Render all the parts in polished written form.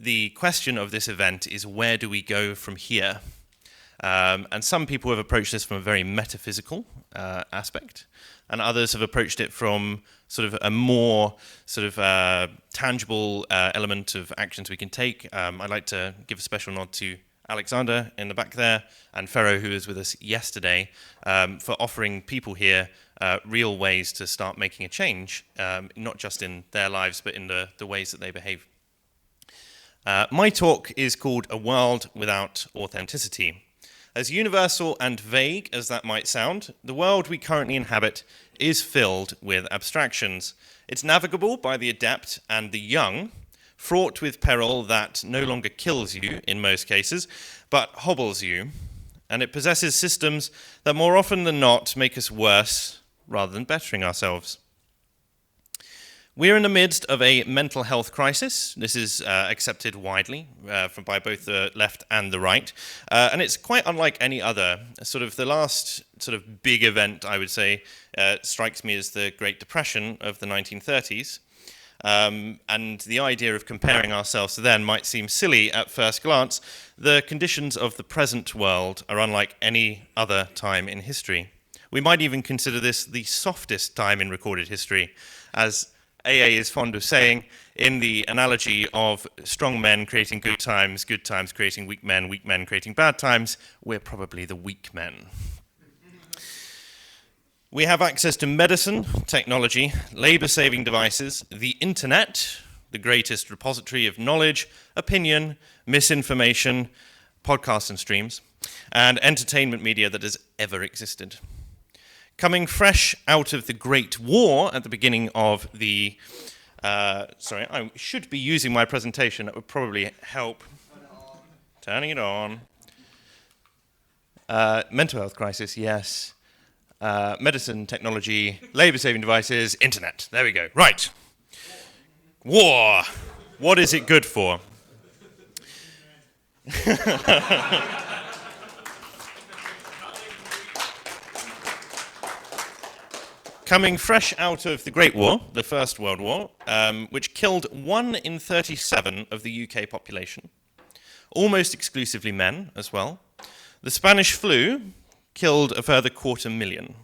the question of this event is, where do we go from here? And some people have approached this from a very metaphysical aspect, and others have approached it from sort of a more sort of tangible element of actions we can take. I'd like to give a special nod to Alexander in the back there, and Ferro, who was with us yesterday, for offering people here real ways to start making a change, not just in their lives, but in the ways that they behave. My talk is called A World Without Authenticity. As universal and vague as that might sound, the world we currently inhabit is filled with abstractions. It's navigable by the adept and the young, fraught with peril that no longer kills you in most cases, but hobbles you. And it possesses systems that more often than not make us worse rather than bettering ourselves. We're in the midst of a mental health crisis. This is accepted widely by both the left and the right. And it's quite unlike any other. Sort of the last sort of big event, I would say, strikes me as the Great Depression of the 1930s. And the idea of comparing ourselves to then might seem silly at first glance. The conditions of the present world are unlike any other time in history. We might even consider this the softest time in recorded history, as AA is fond of saying, in the analogy of strong men creating good times creating weak men creating bad times, we're probably the weak men. We have access to medicine, technology, labor-saving devices, the internet, the greatest repository of knowledge, opinion, misinformation, podcasts and streams, and entertainment media that has ever existed. Coming fresh out of the Great War at the beginning of the... sorry, I should be using my presentation. That would probably help. Turning it on. Mental health crisis, yes. Medicine, technology, labor-saving devices, internet. There we go. Right. War. What is it good for? Coming fresh out of the Great War, the First World War, which killed 1 in 37 of the UK population, almost exclusively men as well. The Spanish flu killed a further 250,000.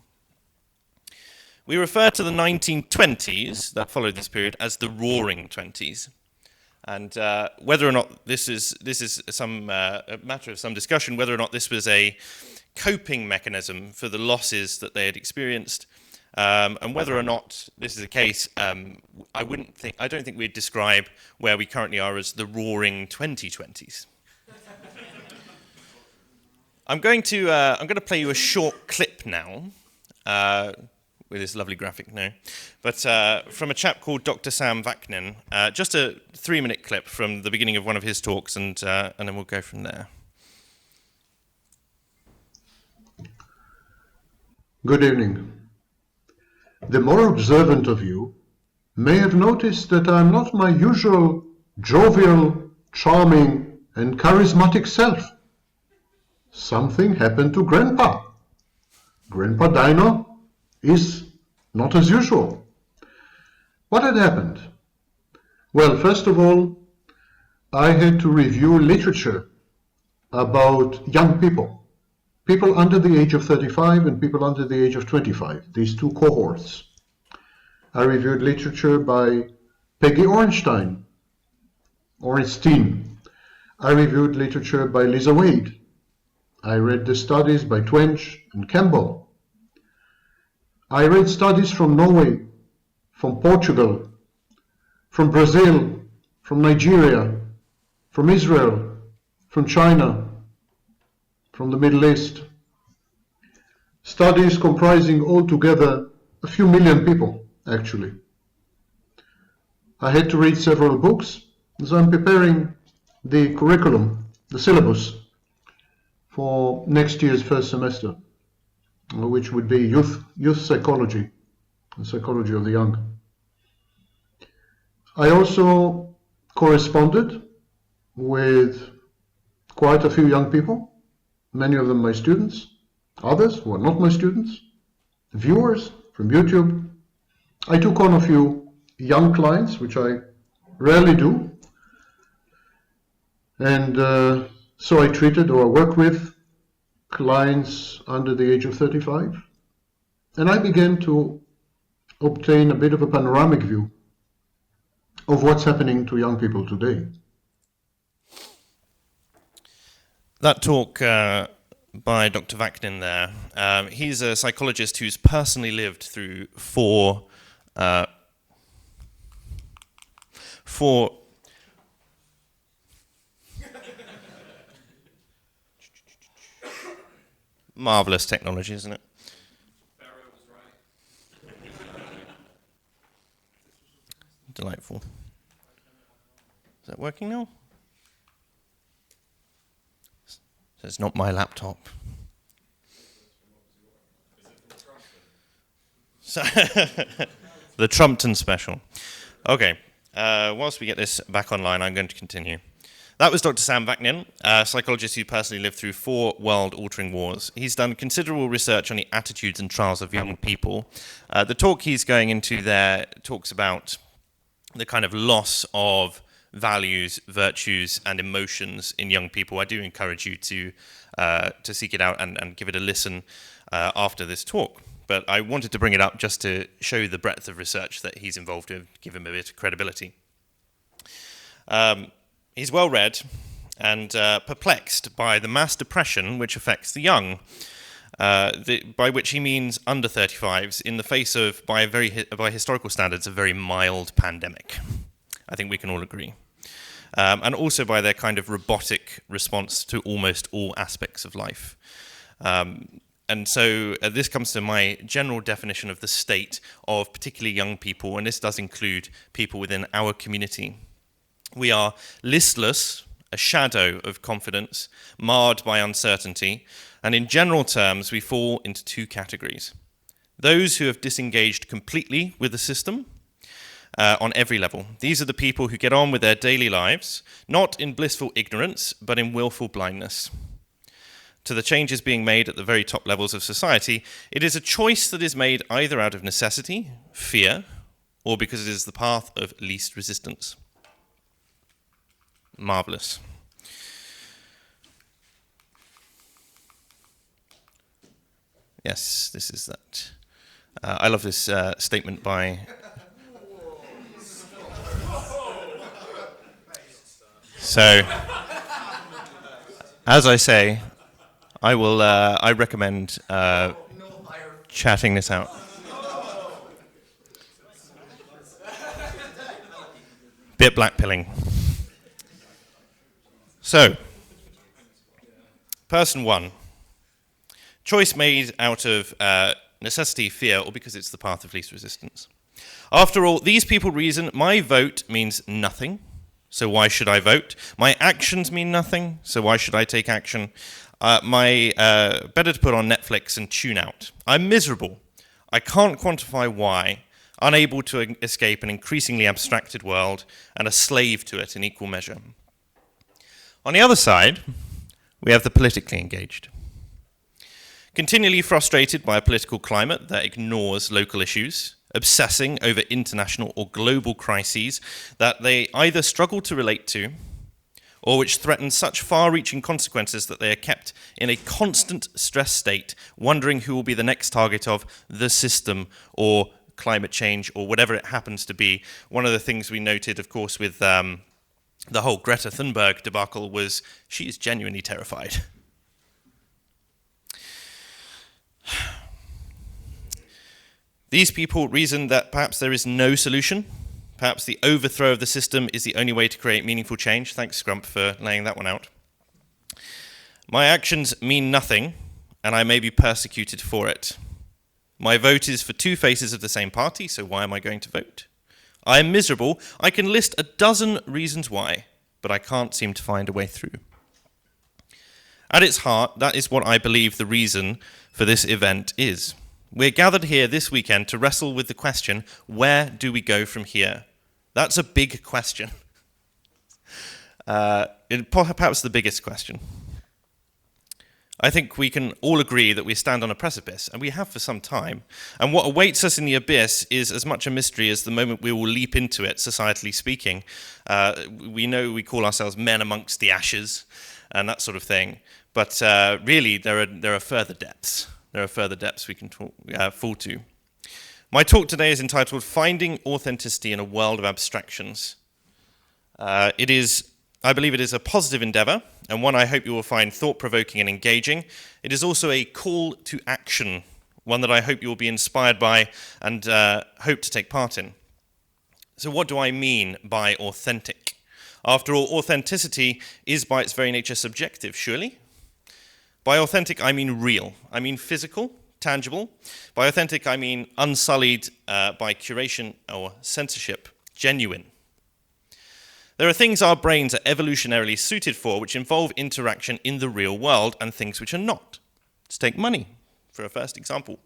We refer to the 1920s, that followed this period, as the Roaring Twenties. And whether or not this is some a matter of some discussion, whether or not this was a coping mechanism for the losses that they had experienced, and whether or not this is the case, I don't think we'd describe where we currently are as the Roaring 2020s. I'm going to play you a short clip now, with this lovely graphic now, but from a chap called Dr. Sam Vaknin, just a 3-minute clip from the beginning of one of his talks, and then we'll go from there. Good evening. The more observant of you may have noticed that I'm not my usual jovial, charming, and charismatic self. Something happened to Grandpa. Grandpa Dino is not as usual. What had happened? Well, first of all, I had to review literature about young people. People under the age of 35 and people under the age of 25, these two cohorts. I reviewed literature by Peggy Orenstein. I reviewed literature by Lisa Wade. I read the studies by Twench and Campbell. I read studies from Norway, from Portugal, from Brazil, from Nigeria, from Israel, from China, from the Middle East. Studies comprising altogether a few million people, actually. I had to read several books, as I'm preparing the curriculum, the syllabus, for next year's first semester, which would be youth psychology, the psychology of the young. I also corresponded with quite a few young people, many of them my students, others who are not my students, viewers from YouTube. I took on a few young clients, which I rarely do, And so I treated or worked with clients under the age of 35. And I began to obtain a bit of a panoramic view of what's happening to young people today. That talk by Dr. Vaknin there, he's a psychologist who's personally lived through four marvelous technology, isn't it? Delightful. Is that working now? So it's not my laptop. So the Trumpton special. Okay. Whilst we get this back online, I'm going to continue. That was Dr. Sam Vaknin, a psychologist who personally lived through 4 world-altering wars. He's done considerable research on the attitudes and trials of young people. The talk he's going into there talks about the kind of loss of values, virtues, and emotions in young people. I do encourage you to seek it out and give it a listen after this talk. But I wanted to bring it up just to show the breadth of research that he's involved in, give him a bit of credibility. He's well read and perplexed by the mass depression which affects the young, by which he means under 35s, in the face of, by historical standards, a very mild pandemic. I think we can all agree. And also by their kind of robotic response to almost all aspects of life. And so this comes to my general definition of the state of particularly young people, and this does include people within our community. We are listless, a shadow of confidence, marred by uncertainty, and in general terms, we fall into 2 categories. Those who have disengaged completely with the system on every level. These are the people who get on with their daily lives, not in blissful ignorance, but in willful blindness. To the changes being made at the very top levels of society, it is a choice that is made either out of necessity, fear, or because it is the path of least resistance. Marvelous. Yes, this is that. I love this statement by... So, as I say, I recommend chatting this out. Bit blackpilling. So, person 1. Choice made out of necessity, fear, or because it's the path of least resistance. After all, these people reason, my vote means nothing, so why should I vote? My actions mean nothing, so why should I take action? Better to put on Netflix and tune out. I'm miserable. I can't quantify why, unable to escape an increasingly abstracted world and a slave to it in equal measure. On the other side, we have the politically engaged. Continually frustrated by a political climate that ignores local issues, obsessing over international or global crises that they either struggle to relate to or which threaten such far-reaching consequences that they are kept in a constant stress state, wondering who will be the next target of the system or climate change or whatever it happens to be. One of the things we noted, of course, with the whole Greta Thunberg debacle was she is genuinely terrified. These people reason that perhaps there is no solution. Perhaps the overthrow of the system is the only way to create meaningful change. Thanks, Scrump, for laying that one out. My actions mean nothing, and I may be persecuted for it. My vote is for 2 faces of the same party, so why am I going to vote? I am miserable. I can list a dozen reasons why, but I can't seem to find a way through. At its heart, that is what I believe the reason for this event is. We're gathered here this weekend to wrestle with the question, where do we go from here? That's a big question. Perhaps the biggest question. I think we can all agree that we stand on a precipice, and we have for some time. And what awaits us in the abyss is as much a mystery as the moment we will leap into it, societally speaking. We know we call ourselves men amongst the ashes and that sort of thing. But really, there are further depths. There are further depths we can fall to. My talk today is entitled Finding Authenticity in a World of Abstractions. I believe it is a positive endeavour, and one I hope you will find thought-provoking and engaging. It is also a call to action, one that I hope you will be inspired by and hope to take part in. So what do I mean by authentic? After all, authenticity is by its very nature subjective, surely? By authentic, I mean real. I mean physical, tangible. By authentic, I mean unsullied by curation or censorship, genuine. There are things our brains are evolutionarily suited for which involve interaction in the real world and things which are not. Let's take money for a first example.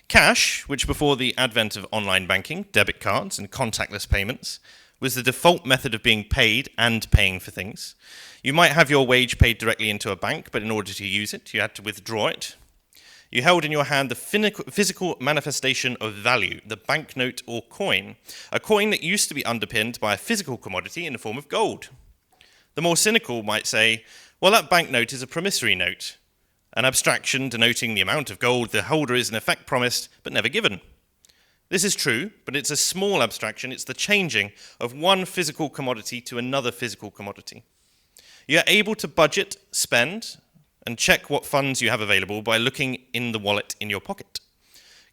Cash, which before the advent of online banking, debit cards, and contactless payments, was the default method of being paid and paying for things. You might have your wage paid directly into a bank, but in order to use it, you had to withdraw it. You held in your hand the physical manifestation of value, the banknote or coin, a coin that used to be underpinned by a physical commodity in the form of gold. The more cynical might say, well, that banknote is a promissory note, an abstraction denoting the amount of gold the holder is in effect promised but never given. This is true, but it's a small abstraction. It's the changing of one physical commodity to another physical commodity. You're able to budget, spend, and check what funds you have available by looking in the wallet in your pocket.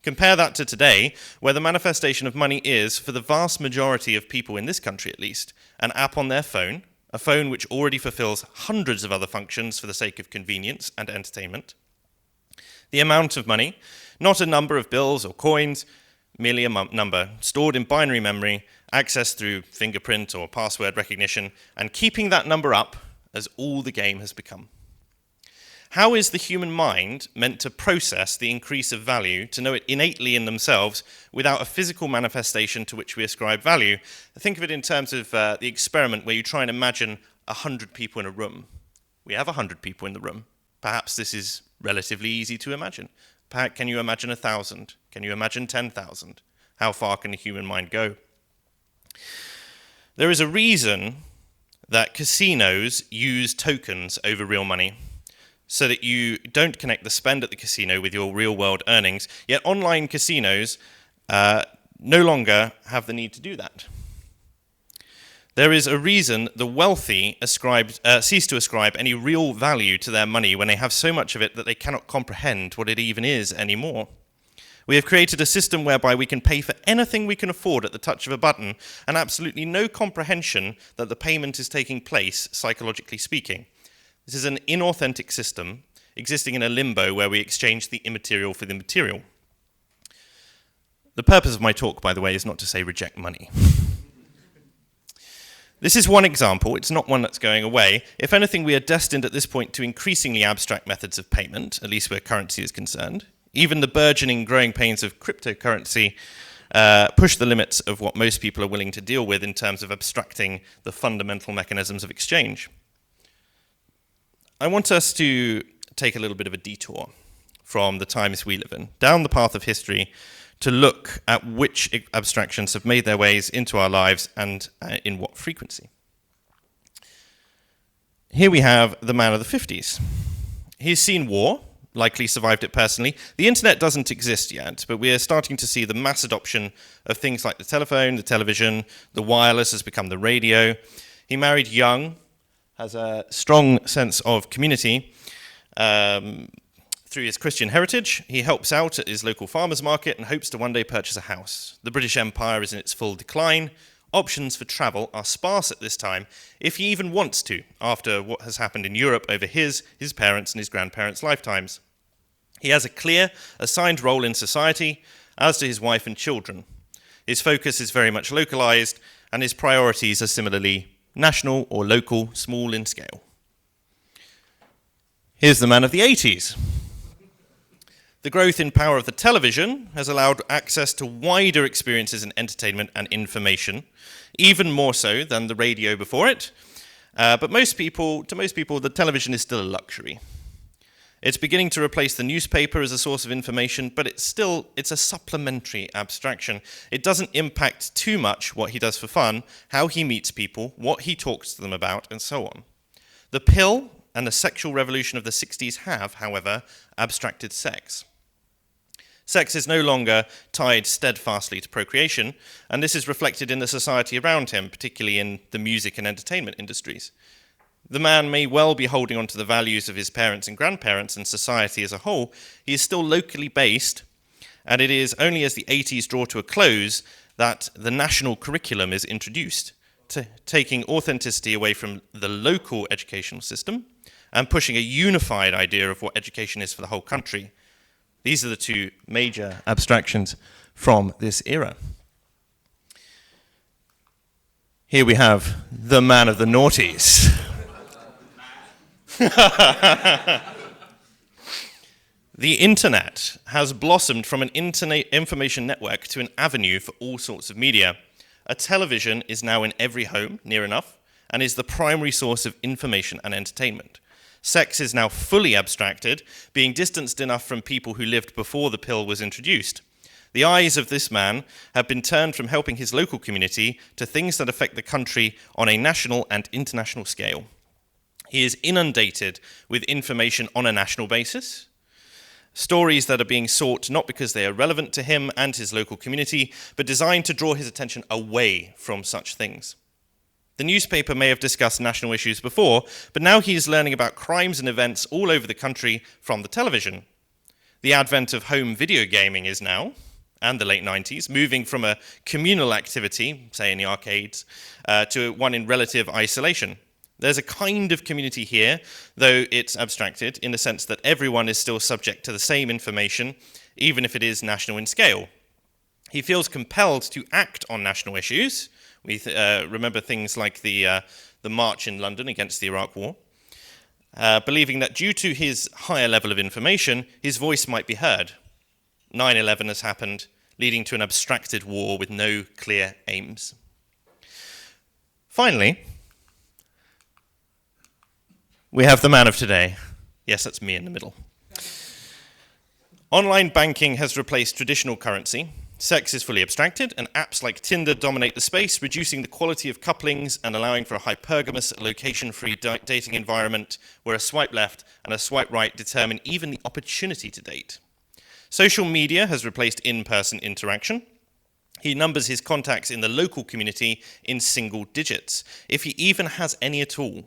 Compare that to today, where the manifestation of money is, for the vast majority of people in this country at least, an app on their phone, a phone which already fulfills hundreds of other functions for the sake of convenience and entertainment. The amount of money, not a number of bills or coins, merely a number, stored in binary memory, accessed through fingerprint or password recognition, and keeping that number up as all the game has become. How is the human mind meant to process the increase of value, to know it innately in themselves, without a physical manifestation to which we ascribe value? Think of it in terms of the experiment where you try and imagine 100 people in a room. We have 100 people in the room. Perhaps this is relatively easy to imagine. Perhaps, can you imagine 1,000? Can you imagine 10,000? How far can the human mind go? There is a reason that casinos use tokens over real money, so that you don't connect the spend at the casino with your real-world earnings, yet online casinos no longer have the need to do that. There is a reason the wealthy cease to ascribe any real value to their money when they have so much of it that they cannot comprehend what it even is anymore. We have created a system whereby we can pay for anything we can afford at the touch of a button, and absolutely no comprehension that the payment is taking place, psychologically speaking. This is an inauthentic system existing in a limbo where we exchange the immaterial for the material. The purpose of my talk, by the way, is not to say reject money. This is one example. It's not one that's going away. If anything, we are destined at this point to increasingly abstract methods of payment, at least where currency is concerned. Even the burgeoning growing pains of cryptocurrency push the limits of what most people are willing to deal with in terms of abstracting the fundamental mechanisms of exchange. I want us to take a little bit of a detour from the times we live in, down the path of history, to look at which abstractions have made their ways into our lives and in what frequency. Here we have the man of the 50s. He's seen war, likely survived it personally. The internet doesn't exist yet, but we are starting to see the mass adoption of things like the telephone, the television, the wireless has become the radio. He married young, has a strong sense of community through his Christian heritage. He helps out at his local farmer's market and hopes to one day purchase a house. The British Empire is in its full decline. Options for travel are sparse at this time, if he even wants to, after what has happened in Europe over his parents' and his grandparents' lifetimes. He has a clear, assigned role in society, as do his wife and children. His focus is very much localized, and his priorities are similarly national or local, small in scale. Here's the man of the 80s. The growth in power of the television has allowed access to wider experiences in entertainment and information, even more so than the radio before it. But to most people, the television is still a luxury. It's beginning to replace the newspaper as a source of information, but it's a supplementary abstraction. It doesn't impact too much what he does for fun, how he meets people, what he talks to them about, and so on. The pill and the sexual revolution of the 60s have, however, abstracted sex. Sex is no longer tied steadfastly to procreation, and this is reflected in the society around him, particularly in the music and entertainment industries. The man may well be holding on to the values of his parents and grandparents and society as a whole. He is still locally based, and it is only as the 80s draw to a close that the national curriculum is introduced, taking authenticity away from the local educational system and pushing a unified idea of what education is for the whole country. These are the two major abstractions from this era. Here we have the man of the noughties. The internet has blossomed from an information network to an avenue for all sorts of media. A television is now in every home, near enough, and is the primary source of information and entertainment. Sex is now fully abstracted, being distanced enough from people who lived before the pill was introduced. The eyes of this man have been turned from helping his local community to things that affect the country on a national and international scale. He is inundated with information on a national basis, stories that are being sought not because they are relevant to him and his local community, but designed to draw his attention away from such things. The newspaper may have discussed national issues before, but now he is learning about crimes and events all over the country from the television. The advent of home video gaming is now, and the late 90s, moving from a communal activity, say in the arcades, to one in relative isolation. There's a kind of community here, though it's abstracted, in the sense that everyone is still subject to the same information, even if it is national in scale. He feels compelled to act on national issues. We remember things like the march in London against the Iraq War, believing that due to his higher level of information, his voice might be heard. 9/11 has happened, leading to an abstracted war with no clear aims. Finally, we have the man of today. Yes, that's me in the middle. Online banking has replaced traditional currency. Sex is fully abstracted, and apps like Tinder dominate the space, reducing the quality of couplings and allowing for a hypergamous, location-free dating environment where a swipe left and a swipe right determine even the opportunity to date. Social media has replaced in-person interaction. He numbers his contacts in the local community in single digits, if he even has any at all.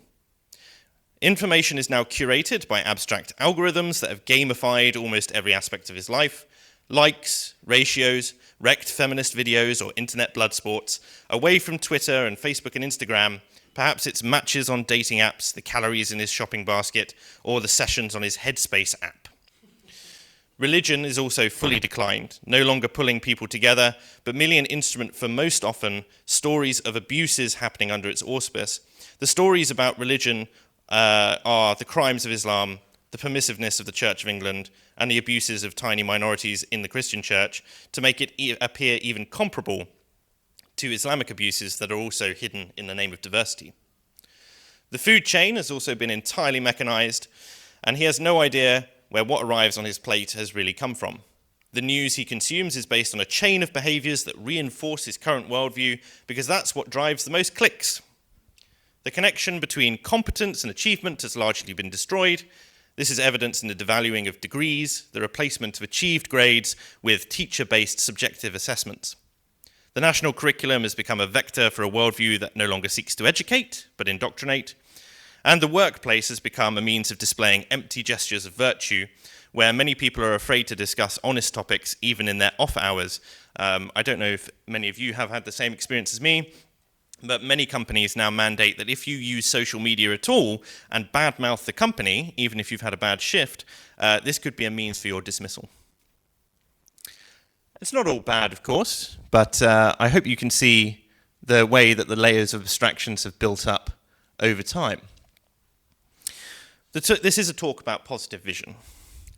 Information is now curated by abstract algorithms that have gamified almost every aspect of his life. Likes, ratios, wrecked feminist videos or internet blood sports, away from Twitter and Facebook and Instagram. Perhaps it's matches on dating apps, the calories in his shopping basket, or the sessions on his Headspace app. Religion is also fully declined, no longer pulling people together, but merely an instrument for most often stories of abuses happening under its auspice. The stories about religion are the crimes of Islam, the permissiveness of the Church of England, and the abuses of tiny minorities in the Christian church to make it appear even comparable to Islamic abuses that are also hidden in the name of diversity. The food chain has also been entirely mechanized, and he has no idea where what arrives on his plate has really come from. The news he consumes is based on a chain of behaviors that reinforce his current worldview because that's what drives the most clicks. The connection between competence and achievement has largely been destroyed. This is evidenced in the devaluing of degrees, the replacement of achieved grades with teacher-based subjective assessments. The national curriculum has become a vector for a worldview that no longer seeks to educate, but indoctrinate. And the workplace has become a means of displaying empty gestures of virtue, where many people are afraid to discuss honest topics even in their off hours. I don't know if many of you have had the same experience as me, but many companies now mandate that if you use social media at all and badmouth the company, even if you've had a bad shift, this could be a means for your dismissal. It's not all bad, of course, but I hope you can see the way that the layers of abstractions have built up over time. This is a talk about positive vision.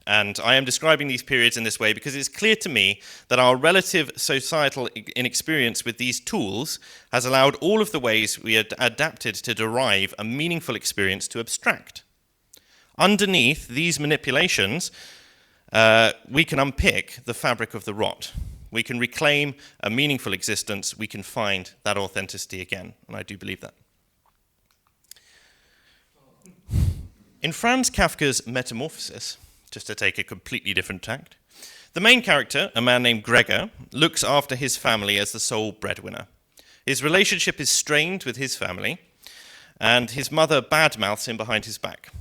And I am describing these periods in this way because it's clear to me that our relative societal inexperience with these tools has allowed all of the ways we had adapted to derive a meaningful experience to abstract. underneath these manipulations, we can unpick the fabric of the rot. We can reclaim a meaningful existence. We can find that authenticity again, and I do believe that. In Franz Kafka's Metamorphosis, just to take a completely different tact, the main character, a man named Gregor, looks after his family as the sole breadwinner. His relationship is strained with his family, and his mother badmouths him behind his back.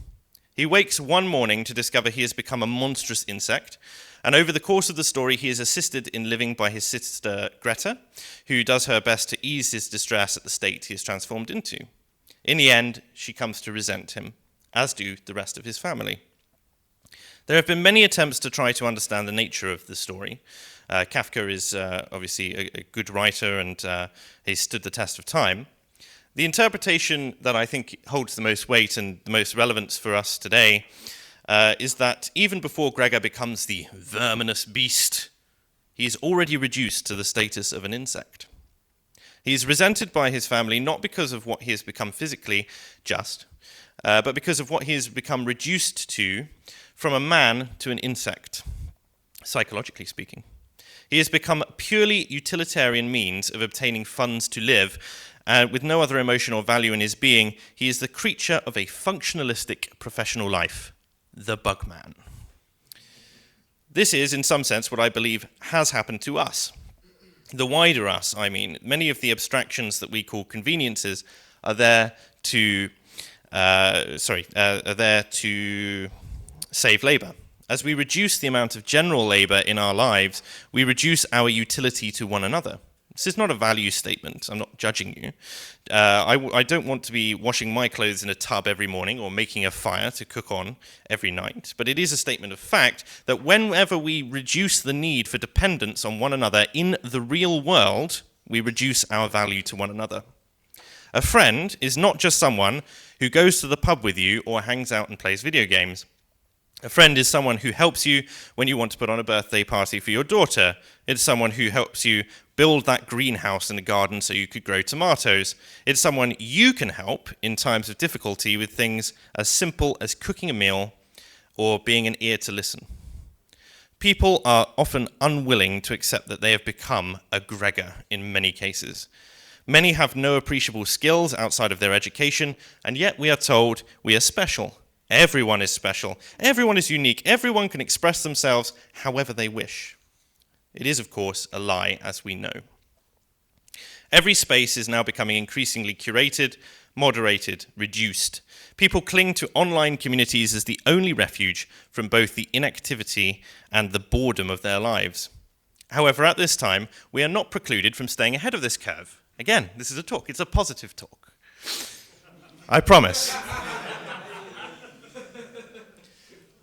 He wakes one morning to discover he has become a monstrous insect, and over the course of the story, he is assisted in living by his sister Greta, who does her best to ease his distress at the state he is transformed into. In the end, she comes to resent him, as do the rest of his family. There have been many attempts to try to understand the nature of the story. Kafka is obviously a good writer, and he's stood the test of time. The interpretation that I think holds the most weight and the most relevance for us today is that even before Gregor becomes the verminous beast, he is already reduced to the status of an insect. He is resented by his family not because of what he has become physically just, but because of what he has become reduced to from a man to an insect, psychologically speaking. He has become a purely utilitarian means of obtaining funds to live, and with no other emotion or value in his being, he is the creature of a functionalistic professional life, the Bugman. This is, in some sense, what I believe has happened to us. The wider us, I mean. Many of the abstractions that we call conveniences are there to save labor. As we reduce the amount of general labor in our lives, we reduce our utility to one another. This is not a value statement. I'm not judging you. I don't want to be washing my clothes in a tub every morning or making a fire to cook on every night. But it is a statement of fact that whenever we reduce the need for dependence on one another in the real world, we reduce our value to one another. A friend is not just someone who goes to the pub with you or hangs out and plays video games. A friend is someone who helps you when you want to put on a birthday party for your daughter. It's someone who helps you build that greenhouse in the garden so you could grow tomatoes. It's someone you can help in times of difficulty with things as simple as cooking a meal or being an ear to listen. People are often unwilling to accept that they have become a Gregor in many cases. Many have no appreciable skills outside of their education, and yet we are told we are special. Everyone is special. Everyone is unique. Everyone can express themselves however they wish. It is, of course, a lie, as we know. Every space is now becoming increasingly curated, moderated, reduced. People cling to online communities as the only refuge from both the inactivity and the boredom of their lives. However, at this time, we are not precluded from staying ahead of this curve. Again, this is a talk. It's a positive talk. I promise.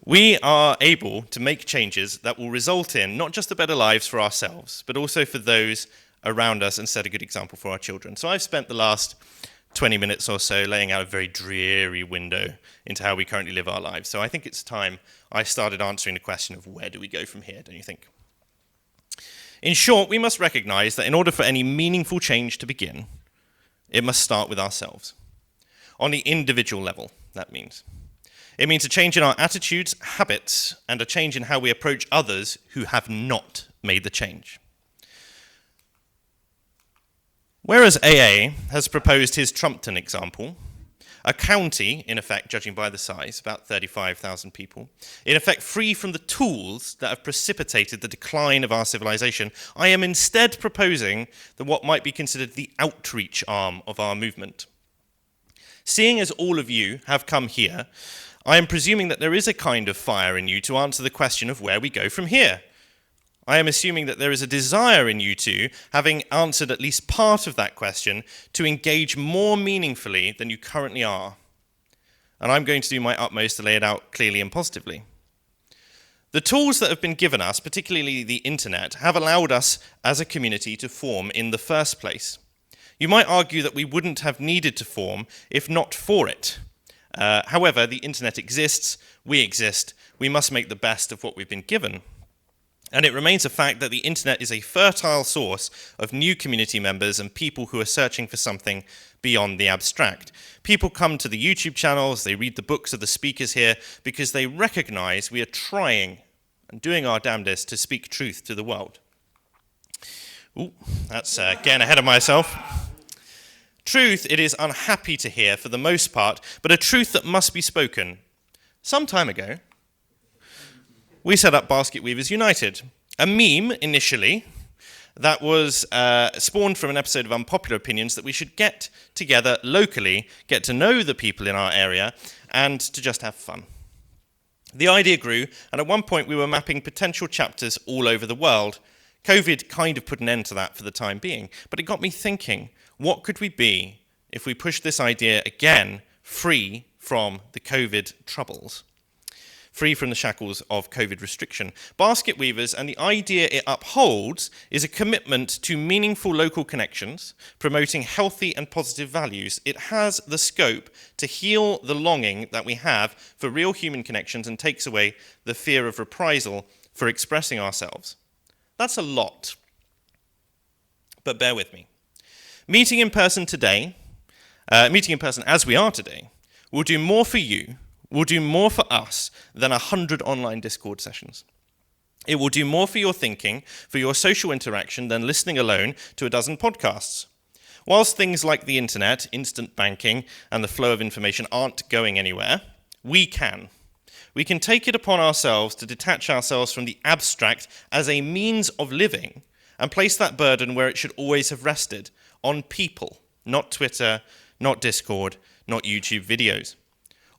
We are able to make changes that will result in not just the better lives for ourselves, but also for those around us and set a good example for our children. So I've spent the last 20 minutes or so laying out a very dreary window into how we currently live our lives. So I think it's time I started answering the question of where do we go from here, don't you think? In short, we must recognize that in order for any meaningful change to begin, it must start with ourselves. On the individual level, that means. It means a change in our attitudes, habits, and a change in how we approach others who have not made the change. Whereas AA has proposed his Trumpton example, a county, in effect, judging by the size, about 35,000 people, in effect free from the tools that have precipitated the decline of our civilization, I am instead proposing what might be considered the outreach arm of our movement. Seeing as all of you have come here, I am presuming that there is a kind of fire in you to answer the question of where we go from here. I am assuming that there is a desire in you two, having answered at least part of that question, to engage more meaningfully than you currently are. And I'm going to do my utmost to lay it out clearly and positively. The tools that have been given us, particularly the internet, have allowed us as a community to form in the first place. You might argue that we wouldn't have needed to form if not for it. However, the internet exists, we exist, we must make the best of what we've been given. And it remains a fact that the internet is a fertile source of new community members and people who are searching for something beyond the abstract. People come to the YouTube channels, they read the books of the speakers here because they recognize we are trying and doing our damnedest to speak truth to the world. Ooh, that's getting ahead of myself. Truth it is unhappy to hear for the most part, but a truth that must be spoken. Some time ago, we set up Basket Weavers United, a meme initially that was spawned from an episode of Unpopular Opinions that we should get together locally, get to know the people in our area, and to just have fun. The idea grew, and at one point we were mapping potential chapters all over the world. COVID kind of put an end to that for the time being, but it got me thinking, what could we be if we pushed this idea again free from the COVID troubles? Free from the shackles of COVID restriction. Basket Weavers and the idea it upholds is a commitment to meaningful local connections, promoting healthy and positive values. It has the scope to heal the longing that we have for real human connections and takes away the fear of reprisal for expressing ourselves. That's a lot. But bear with me. Meeting in person as we are today, will do more for you, will do more for us than 100 online Discord sessions. It will do more for your thinking, for your social interaction than listening alone to a dozen podcasts. Whilst things like the internet, instant banking, and the flow of information aren't going anywhere, we can. We can take it upon ourselves to detach ourselves from the abstract as a means of living and place that burden where it should always have rested, on people, not Twitter, not Discord, not YouTube videos.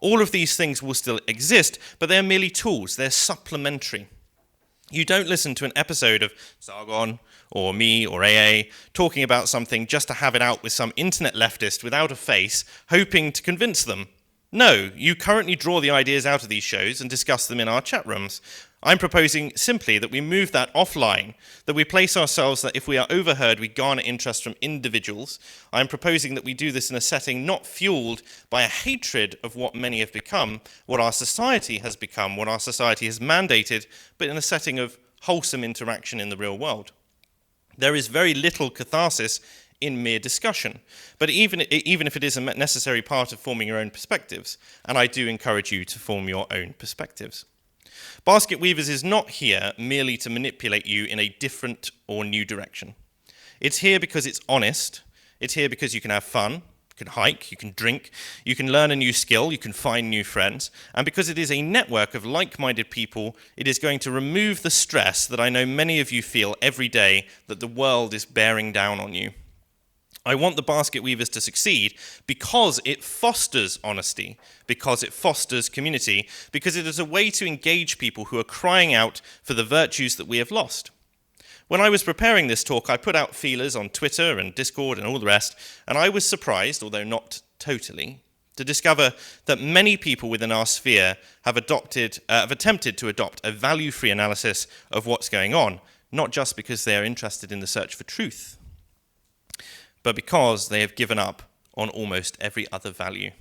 All of these things will still exist, but they're merely tools. They're supplementary. You don't listen to an episode of Sargon or me or AA talking about something just to have it out with some internet leftist without a face, hoping to convince them. No, you currently draw the ideas out of these shows and discuss them in our chat rooms. I'm proposing simply that we move that offline, that we place ourselves that if we are overheard, we garner interest from individuals. I'm proposing that we do this in a setting not fueled by a hatred of what many have become, what our society has become, what our society has mandated, but in a setting of wholesome interaction in the real world. There is very little catharsis in mere discussion, but even if it is a necessary part of forming your own perspectives, and I do encourage you to form your own perspectives. Basket Weavers is not here merely to manipulate you in a different or new direction. It's here because it's honest. It's here because you can have fun, you can hike, you can drink, you can learn a new skill, you can find new friends, and because it is a network of like-minded people, it is going to remove the stress that I know many of you feel every day that the world is bearing down on you. I want the Basket Weavers to succeed because it fosters honesty, because it fosters community, because it is a way to engage people who are crying out for the virtues that we have lost. When I was preparing this talk, I put out feelers on Twitter and Discord and all the rest, and I was surprised, although not totally, to discover that many people within our sphere have attempted to adopt a value-free analysis of what's going on, not just because they are interested in the search for truth, but because they have given up on almost every other value.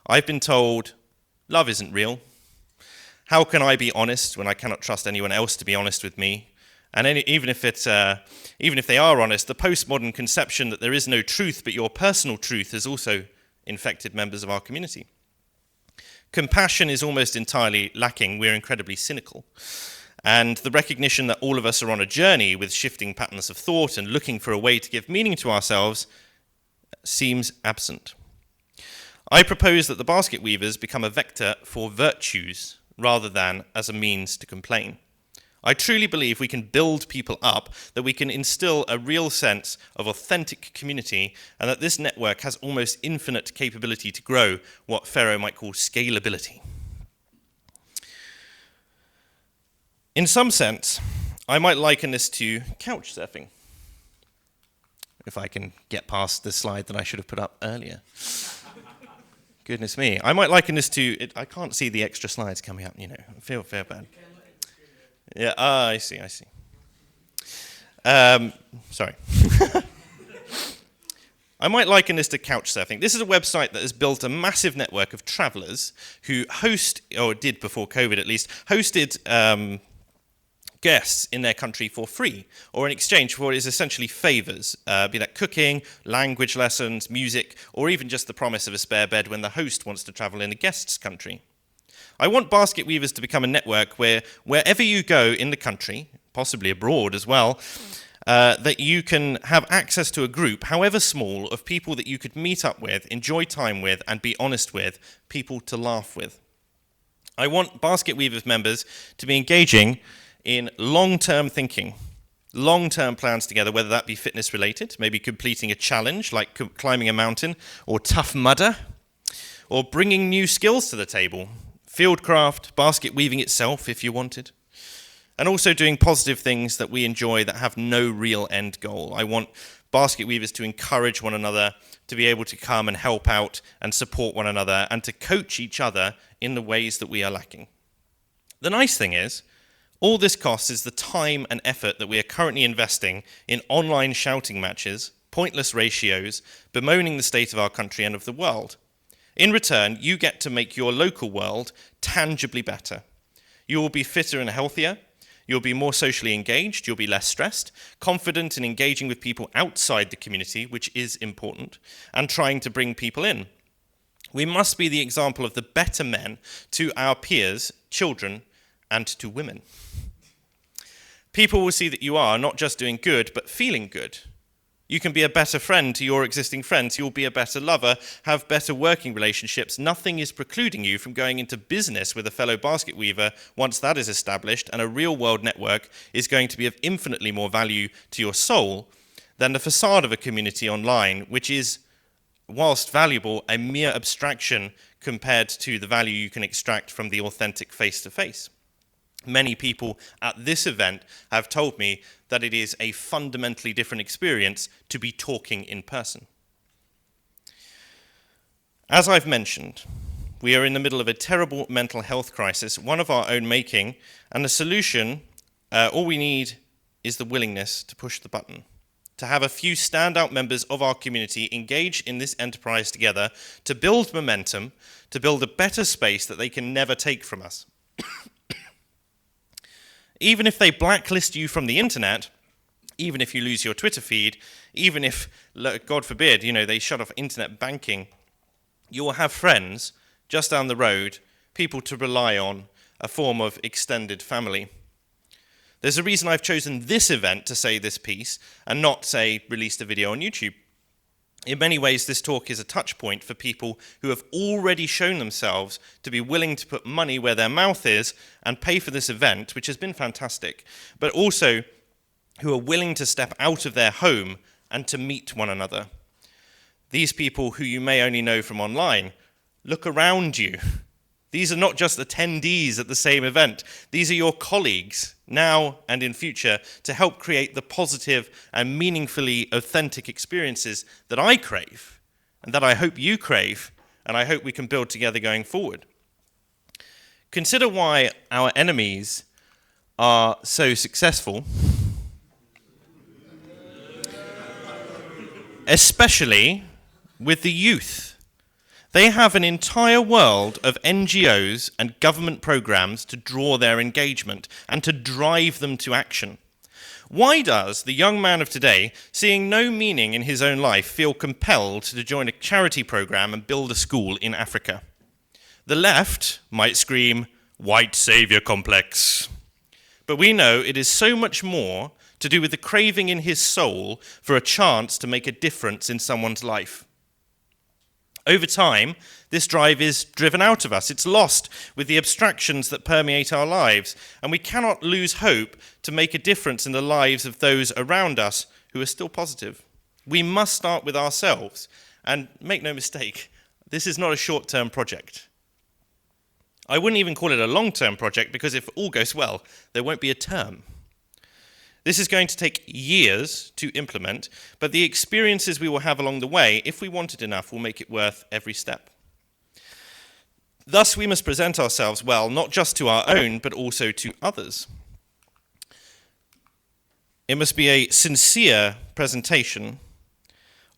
I've been told, love isn't real. How can I be honest when I cannot trust anyone else to be honest with me? And even if they are honest, the postmodern conception that there is no truth but your personal truth has also infected members of our community. Compassion is almost entirely lacking. We're incredibly cynical. And the recognition that all of us are on a journey with shifting patterns of thought and looking for a way to give meaning to ourselves seems absent. I propose that the Basket Weavers become a vector for virtues rather than as a means to complain. I truly believe we can build people up, that we can instill a real sense of authentic community, and that this network has almost infinite capability to grow what Pharaoh might call scalability. In some sense, I might liken this to couch surfing. If I can get past the slide that I should have put up earlier. Goodness me. I might liken this to, I can't see the extra slides coming up, I feel bad. Yeah, I see. Sorry. I might liken this to couch surfing. This is a website that has built a massive network of travelers who did before COVID at least, hosted guests in their country for free, or in exchange for what is essentially favours, be that cooking, language lessons, music, or even just the promise of a spare bed when the host wants to travel in a guest's country. I want Basket Weavers to become a network where wherever you go in the country, possibly abroad as well, that you can have access to a group, however small, of people that you could meet up with, enjoy time with, and be honest with, people to laugh with. I want Basket Weavers members to be engaging in long-term thinking, long-term plans together, whether that be fitness-related, maybe completing a challenge like climbing a mountain, or Tough Mudder, or bringing new skills to the table, fieldcraft, basket weaving itself if you wanted, and also doing positive things that we enjoy that have no real end goal. I want basket weavers to encourage one another, to be able to come and help out and support one another, and to coach each other in the ways that we are lacking. The nice thing is, all this costs is the time and effort that we are currently investing in online shouting matches, pointless ratios, bemoaning the state of our country and of the world. In return, you get to make your local world tangibly better. You will be fitter and healthier. You'll be more socially engaged. You'll be less stressed, confident in engaging with people outside the community, which is important, and trying to bring people in. We must be the example of the better men to our peers, children, and to women. People will see that you are not just doing good, but feeling good. You can be a better friend to your existing friends. You'll be a better lover, have better working relationships. Nothing is precluding you from going into business with a fellow basket weaver once that is established, and a real-world network is going to be of infinitely more value to your soul than the facade of a community online, which is, whilst valuable, a mere abstraction compared to the value you can extract from the authentic face-to-face. Many people at this event have told me that it is a fundamentally different experience to be talking in person. As I've mentioned, we are in the middle of a terrible mental health crisis, one of our own making, and the solution, all we need is the willingness to push the button, to have a few standout members of our community engage in this enterprise together, to build momentum, to build a better space that they can never take from us. Even if they blacklist you from the internet, even if you lose your Twitter feed, even if, God forbid, they shut off internet banking, you will have friends just down the road, people to rely on, a form of extended family. There's a reason I've chosen this event to say this piece and not, say, released a video on YouTube. In many ways, this talk is a touch point for people who have already shown themselves to be willing to put money where their mouth is and pay for this event, which has been fantastic, but also who are willing to step out of their home and to meet one another. These people who you may only know from online, look around you. These are not just attendees at the same event. These are your colleagues, now and in future, to help create the positive and meaningfully authentic experiences that I crave, and that I hope you crave, and I hope we can build together going forward. Consider why our enemies are so successful, especially with the youth. They have an entire world of NGOs and government programs to draw their engagement and to drive them to action. Why does the young man of today, seeing no meaning in his own life, feel compelled to join a charity program and build a school in Africa? The left might scream, white savior complex. But we know it is so much more to do with the craving in his soul for a chance to make a difference in someone's life. Over time, this drive is driven out of us. It's lost with the abstractions that permeate our lives, and we cannot lose hope to make a difference in the lives of those around us who are still positive. We must start with ourselves, and make no mistake, this is not a short-term project. I wouldn't even call it a long-term project, because if all goes well, there won't be a term. This is going to take years to implement, but the experiences we will have along the way, if we want it enough, will make it worth every step. Thus, we must present ourselves well, not just to our own, but also to others. It must be a sincere presentation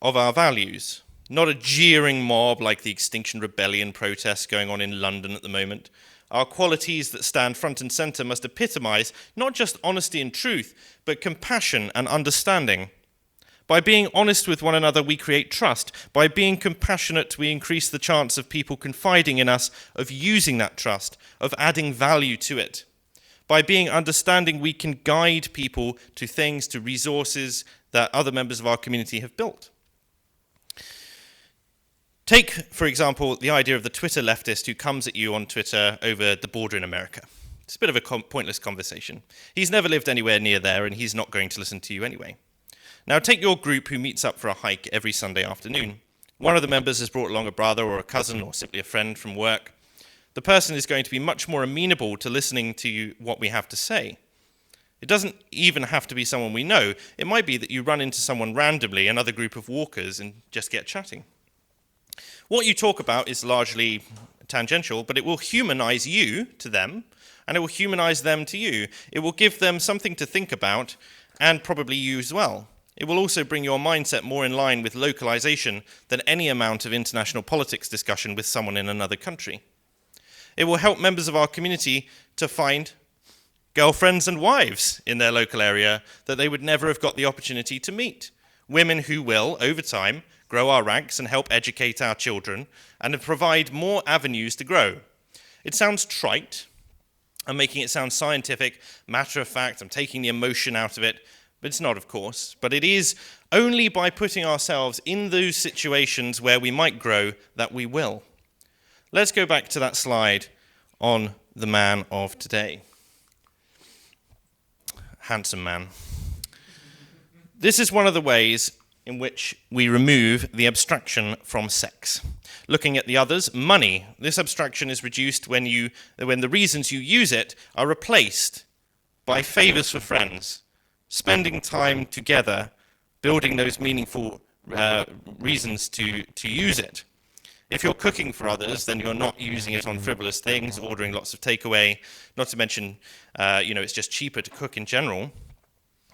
of our values. not a jeering mob like the Extinction Rebellion protests going on in London at the moment. Our qualities that stand front and centre must epitomise not just honesty and truth, but compassion and understanding. By being honest with one another, we create trust. By being compassionate, we increase the chance of people confiding in us, of using that trust, of adding value to it. By being understanding, we can guide people to things, to resources that other members of our community have built. Take, for example, the idea of the Twitter leftist who comes at you on Twitter over the border in America. It's a bit of a pointless conversation. He's never lived anywhere near there, and he's not going to listen to you anyway. Now take your group who meets up for a hike every Sunday afternoon. One of the members has brought along a brother or a cousin or simply a friend from work. The person is going to be much more amenable to listening to what we have to say. It doesn't even have to be someone we know. It might be that you run into someone randomly, another group of walkers, and just get chatting. What you talk about is largely tangential, but it will humanize you to them, and it will humanize them to you. It will give them something to think about, and probably you as well. It will also bring your mindset more in line with localization than any amount of international politics discussion with someone in another country. It will help members of our community to find girlfriends and wives in their local area that they would never have got the opportunity to meet. Women who will, over time, grow our ranks and help educate our children and provide more avenues to grow. It sounds trite. I'm making it sound scientific, matter of fact. I'm taking the emotion out of it. But it's not, of course. But it is only by putting ourselves in those situations where we might grow that we will. Let's go back to that slide on the man of today. Handsome man. This is one of the ways in which we remove the abstraction from sex. Looking at the others, money. This abstraction is reduced when the reasons you use it are replaced by favors for friends. Spending time together, building those meaningful reasons to use it. If you're cooking for others, then you're not using it on frivolous things, ordering lots of takeaway, not to mention, it's just cheaper to cook in general.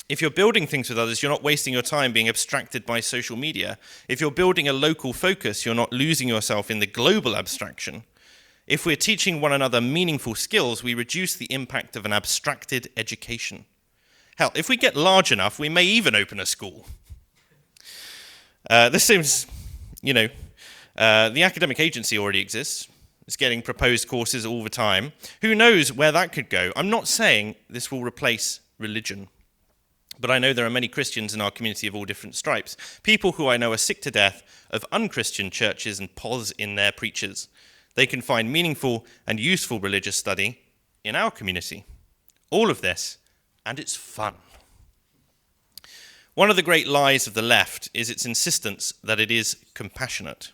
If you're building things with others, you're not wasting your time being abstracted by social media. If you're building a local focus, you're not losing yourself in the global abstraction. If we're teaching one another meaningful skills, we reduce the impact of an abstracted education. Hell, if we get large enough, we may even open a school. This seems, the academic agency already exists. It's getting proposed courses all the time. Who knows where that could go? I'm not saying this will replace religion. But I know there are many Christians in our community of all different stripes. People who I know are sick to death of unchristian churches and pause in their preachers. They can find meaningful and useful religious study in our community. All of this, and it's fun. One of the great lies of the left is its insistence that it is compassionate.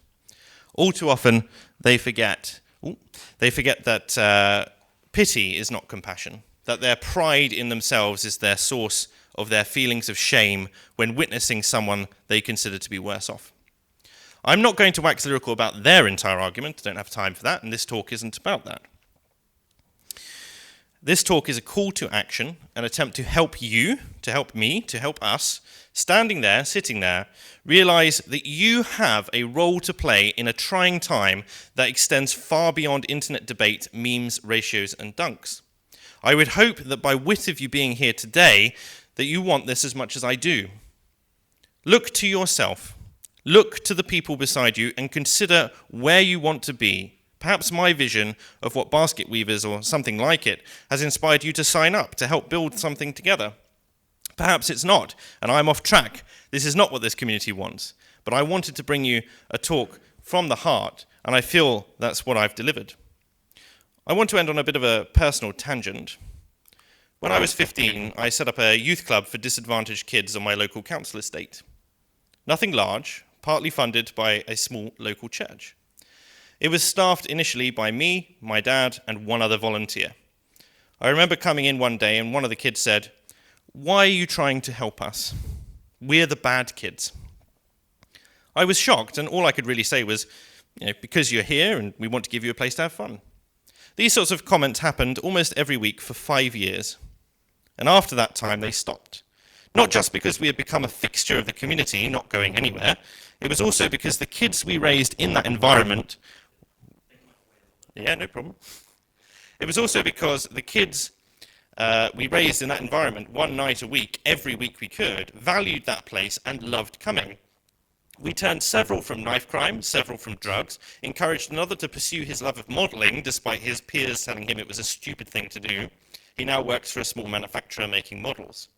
All too often, they forget that pity is not compassion, that their pride in themselves is their source of their feelings of shame when witnessing someone they consider to be worse off. I'm not going to wax lyrical about their entire argument. I don't have time for that, and this talk isn't about that. This talk is a call to action, an attempt to help you, to help me, to help us, standing there, sitting there, realize that you have a role to play in a trying time that extends far beyond internet debate, memes, ratios, and dunks. I would hope that by wit of you being here today, that you want this as much as I do. Look to yourself, look to the people beside you, and consider where you want to be. Perhaps my vision of what Basket Weavers or something like it has inspired you to sign up to help build something together. Perhaps it's not, and I'm off track. This is not what this community wants. But I wanted to bring you a talk from the heart, and I feel that's what I've delivered. I want to end on a bit of a personal tangent. When I was 15, I set up a youth club for disadvantaged kids on my local council estate. Nothing large, partly funded by a small local church. It was staffed initially by me, my dad, and one other volunteer. I remember coming in one day and one of the kids said, "Why are you trying to help us? We're the bad kids." I was shocked, and all I could really say was, because you're here and we want to give you a place to have fun. These sorts of comments happened almost every week for 5 years. And after that time, they stopped. Not just because we had become a fixture of the community, not going anywhere, it was also because the kids we raised in that environment... Yeah, no problem. It was also because the kids we raised in that environment one night a week, every week we could, valued that place and loved coming. We turned several from knife crime, several from drugs, encouraged another to pursue his love of modelling, despite his peers telling him it was a stupid thing to do. He now works for a small manufacturer making models.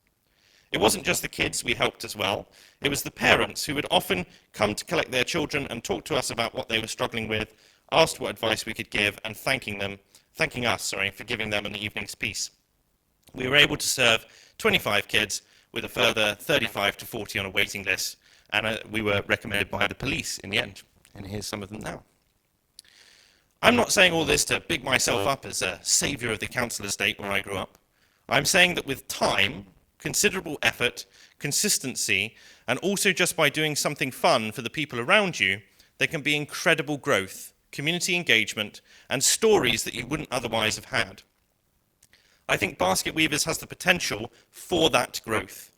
It wasn't just the kids we helped as well. It was the parents who would often come to collect their children and talk to us about what they were struggling with, asked what advice we could give, and thanking us for giving them an evening's peace. We were able to serve 25 kids with a further 35 to 40 on a waiting list, and we were recommended by the police in the end. And here's some of them now. I'm not saying all this to big myself up as a saviour of the council estate where I grew up. I'm saying that with time, considerable effort, consistency, and also just by doing something fun for the people around you, there can be incredible growth, community engagement, and stories that you wouldn't otherwise have had. I think Basket Weavers has the potential for that growth.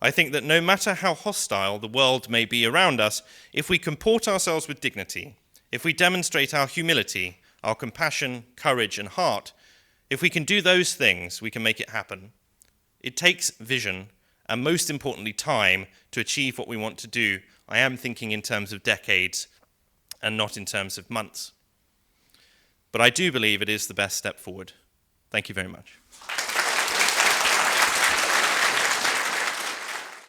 I think that no matter how hostile the world may be around us, if we comport ourselves with dignity, if we demonstrate our humility, our compassion, courage, and heart, if we can do those things, we can make it happen. It takes vision, and most importantly, time to achieve what we want to do. I am thinking in terms of decades and not in terms of months. But I do believe it is the best step forward. Thank you very much.